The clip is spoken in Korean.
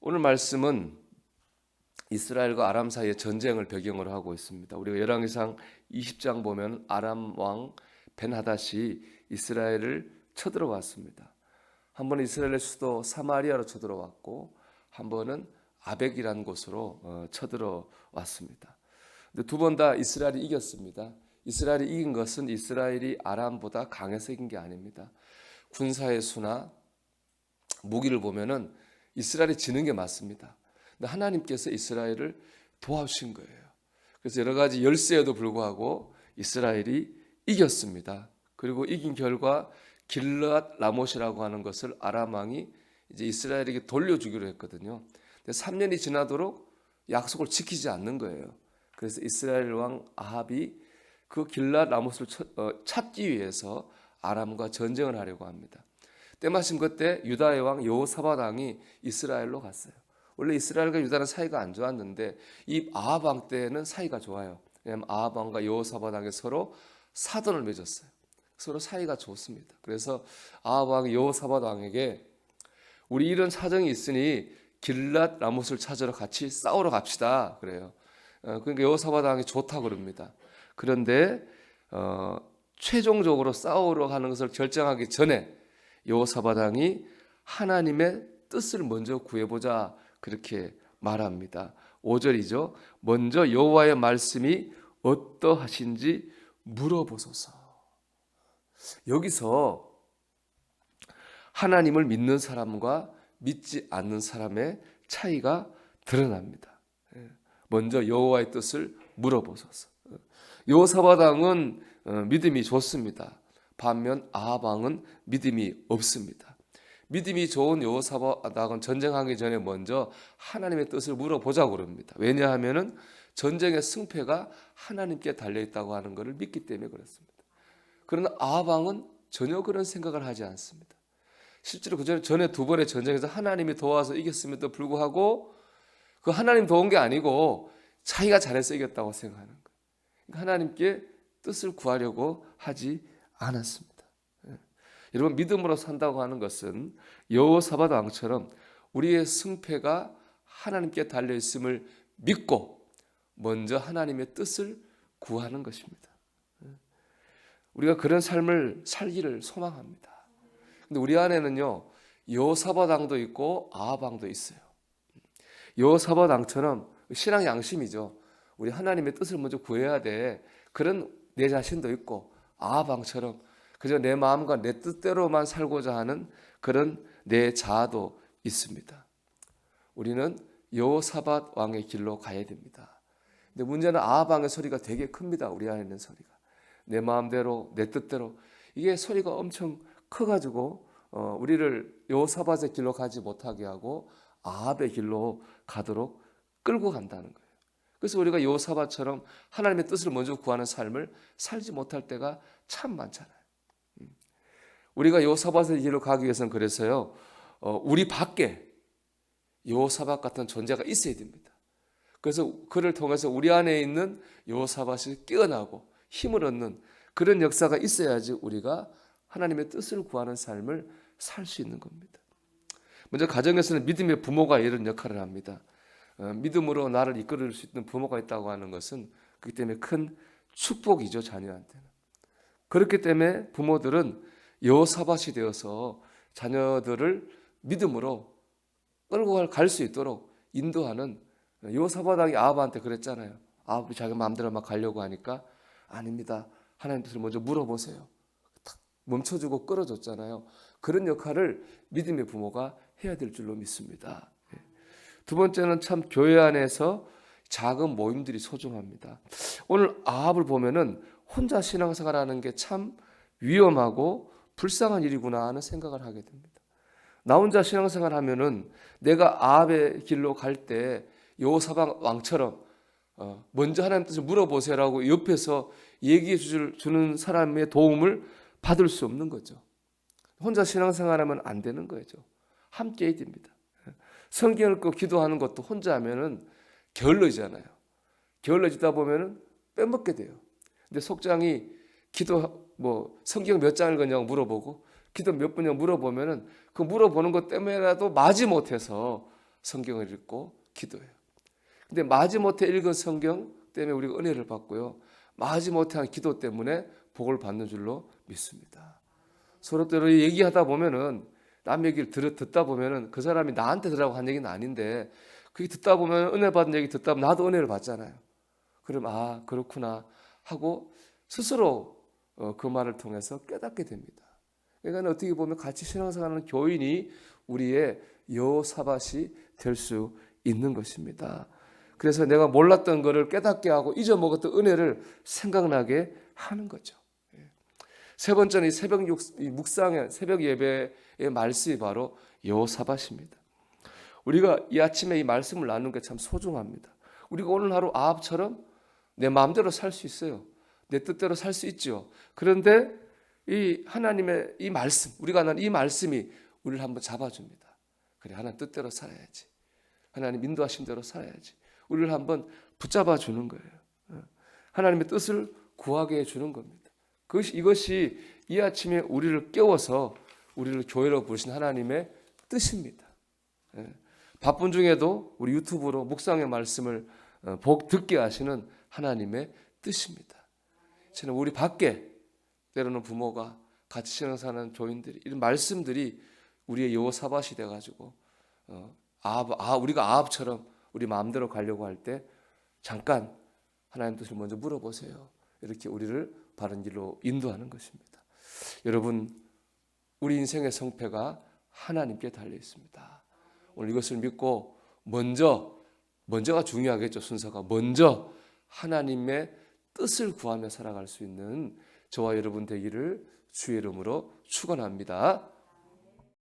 오늘 말씀은 이스라엘과 아람 사이의 전쟁을 배경으로 하고 있습니다. 우리가 열왕기상 20장 보면 아람 왕 벤하닷이 이스라엘을 쳐들어왔습니다. 한 번은 이스라엘의 수도 사마리아로 쳐들어왔고 한 번은 아벡이라는 곳으로 쳐들어왔습니다. 근데 두 번 다 이스라엘이 이겼습니다. 이스라엘이 이긴 것은 이스라엘이 아람보다 강해서 이긴 게 아닙니다. 군사의 수나 무기를 보면은 이스라엘이 지는 게 맞습니다. 근데 하나님께서 이스라엘을 도와주신 거예요. 그래서 여러 가지 열세에도 불구하고 이스라엘이 이겼습니다. 그리고 이긴 결과 길르앗 라못이라고 하는 것을 아람 왕이 이제 이스라엘에게 돌려주기로 했거든요. 근데 3년이 지나도록 약속을 지키지 않는 거예요. 그래서 이스라엘 왕 아합이 그 길르앗 라못을 찾기 위해서 아람과 전쟁을 하려고 합니다. 때마침 그때 유다의 왕 여호사밧 왕이 이스라엘로 갔어요. 원래 이스라엘과 유다는 사이가 안 좋았는데 이 아합 왕 때는 사이가 좋아요. 왜냐하면 아합 왕과 여호사밧 왕이 서로 사돈을 맺었어요. 서로 사이가 좋습니다. 그래서 아합 왕이 여호사밧 왕에게 우리 이런 사정이 있으니 길랏 라못을 찾으러 같이 싸우러 갑시다. 그래요. 그러니까 여호사밧 왕이 좋다고 그럽니다. 그런데 최종적으로 싸우러 가는 것을 결정하기 전에 여호사밧 왕이 하나님의 뜻을 먼저 구해보자 그렇게 말합니다. 5절이죠. 먼저 여호와의 말씀이 어떠하신지 물어보소서. 여기서 하나님을 믿는 사람과 믿지 않는 사람의 차이가 드러납니다. 먼저 여호와의 뜻을 물어보소서. 여호사밧 왕은 믿음이 좋습니다. 반면 아합 왕은 믿음이 없습니다. 믿음이 좋은 여호사밧 왕은 전쟁하기 전에 먼저 하나님의 뜻을 물어보자고 그럽니다. 왜냐하면 전쟁의 승패가 하나님께 달려있다고 하는 것을 믿기 때문에 그렇습니다. 그러나 아합 왕은 전혀 그런 생각을 하지 않습니다. 실제로 그 전에 두 번의 전쟁에서 하나님이 도와서 이겼음에도 불구하고 그 하나님 도운 게 아니고 자기가 잘해서 이겼다고 생각하는 거예요. 하나님께 뜻을 구하려고 하지 않았습니다. 여러분, 믿음으로 산다고 하는 것은 여호사밧 왕처럼 우리의 승패가 하나님께 달려 있음을 믿고 먼저 하나님의 뜻을 구하는 것입니다. 우리가 그런 삶을 살기를 소망합니다. 근데 우리 안에는요, 여호사밧 왕도 있고 아합 왕도 있어요. 여호사밧 왕처럼 신앙 양심이죠. 우리 하나님의 뜻을 먼저 구해야 돼. 그런 내 자신도 있고 아합 왕처럼 그저 내 마음과 내 뜻대로만 살고자 하는 그런 내 자아도 있습니다. 우리는 여호사밧 왕의 길로 가야 됩니다. 근데 문제는 아합 왕의 소리가 되게 큽니다. 우리 안에 있는 소리가. 내 마음대로 내 뜻대로 이게 소리가 엄청 커가지고 우리를 여호사밧의 길로 가지 못하게 하고 아합의 길로 가도록 끌고 간다는 거예요. 그래서 우리가 여호사밧처럼 하나님의 뜻을 먼저 구하는 삶을 살지 못할 때가 참 많잖아요. 우리가 여호사밧의 길로 가기 위해서는 그래서요, 우리 밖에 여호사밧 같은 존재가 있어야 됩니다. 그래서 그를 통해서 우리 안에 있는 여호사밧이 깨어나고 힘을 얻는 그런 역사가 있어야지 우리가 하나님의 뜻을 구하는 삶을 살 수 있는 겁니다. 먼저 가정에서는 믿음의 부모가 이런 역할을 합니다. 믿음으로 나를 이끌어줄 수 있는 부모가 있다고 하는 것은 그렇기 때문에 큰 축복이죠, 자녀한테는. 그렇기 때문에 부모들은 여호사밧이 되어서 자녀들을 믿음으로 끌고 갈 수 있도록 인도하는, 여호사밧 왕이 아합한테 그랬잖아요. 아합이 자기 마음대로 막 가려고 하니까 아닙니다. 하나님 뜻을 먼저 물어보세요. 탁 멈춰주고 끌어줬잖아요. 그런 역할을 믿음의 부모가 해야 될 줄로 믿습니다. 두 번째는 참 교회 안에서 작은 모임들이 소중합니다. 오늘 아합을 보면은 혼자 신앙생활하는 게 참 위험하고 불쌍한 일이구나 하는 생각을 하게 됩니다. 나 혼자 신앙생활하면은 내가 아합의 길로 갈 때 여호사밧 왕처럼 먼저 하나님 뜻을 물어보세요라고 옆에서 얘기해 주는 사람의 도움을 받을 수 없는 거죠. 혼자 신앙생활하면 안 되는 거죠. 함께 해야 됩니다. 성경 읽고 기도하는 것도 혼자 하면은 게을러지잖아요. 게을러지다 보면은 빼먹게 돼요. 근데 속장이 기도 성경 몇 장 읽었냐고 물어보고 기도 몇 분이냐고 물어보면은 그 물어보는 것 때문에라도 마지 못해서 성경을 읽고 기도해요. 근데 마지못해 읽은 성경 때문에 우리가 은혜를 받고요. 마지못해 한 기도 때문에 복을 받는 줄로 믿습니다. 서로 때로 얘기하다 보면은 남 얘기를 듣다 보면은 그 사람이 나한테 들으라고 한 얘기는 아닌데 그게 듣다 보면 은혜 받은 얘기 듣다 보면 나도 은혜를 받잖아요. 그럼 아 그렇구나 하고 스스로 그 말을 통해서 깨닫게 됩니다. 그러니까 어떻게 보면 같이 신앙생활하는 교인이 우리의 여호사밧이 될 수 있는 것입니다. 그래서 내가 몰랐던 것을 깨닫게 하고 잊어먹었던 은혜를 생각나게 하는 거죠. 세 번째는 이 새벽 묵상의 새벽 예배의 말씀이 바로 여호사밧입니다. 우리가 이 아침에 이 말씀을 나누는 게 참 소중합니다. 우리가 오늘 하루 아합처럼 내 마음대로 살 수 있어요. 내 뜻대로 살 수 있죠. 그런데 이 하나님의 이 말씀, 우리가 아는 이 말씀이 우리를 한번 잡아줍니다. 그래, 하나님 뜻대로 살아야지. 하나님 인도하신 대로 살아야지. 우리를 한번 붙잡아 주는 거예요. 하나님의 뜻을 구하게 해주는 겁니다. 이것이 이 아침에 우리를 깨워서 우리를 교회로 부르신 하나님의 뜻입니다. 바쁜 중에도 우리 유튜브로 묵상의 말씀을 듣게 하시는 하나님의 뜻입니다. 저는 우리 밖에 때로는 부모가 같이 신앙사는 교인들이 이런 말씀들이 우리의 여호사밧이 돼가지고 우리가 아합처럼 우리 마음대로 가려고 할 때 잠깐 하나님 뜻을 먼저 물어보세요. 이렇게 우리를 바른 길로 인도하는 것입니다. 여러분, 우리 인생의 성패가 하나님께 달려 있습니다. 오늘 이것을 믿고 먼저가 중요하겠죠. 순서가 먼저 하나님의 뜻을 구하며 살아갈 수 있는 저와 여러분 되기를 주의 이름으로 축원합니다.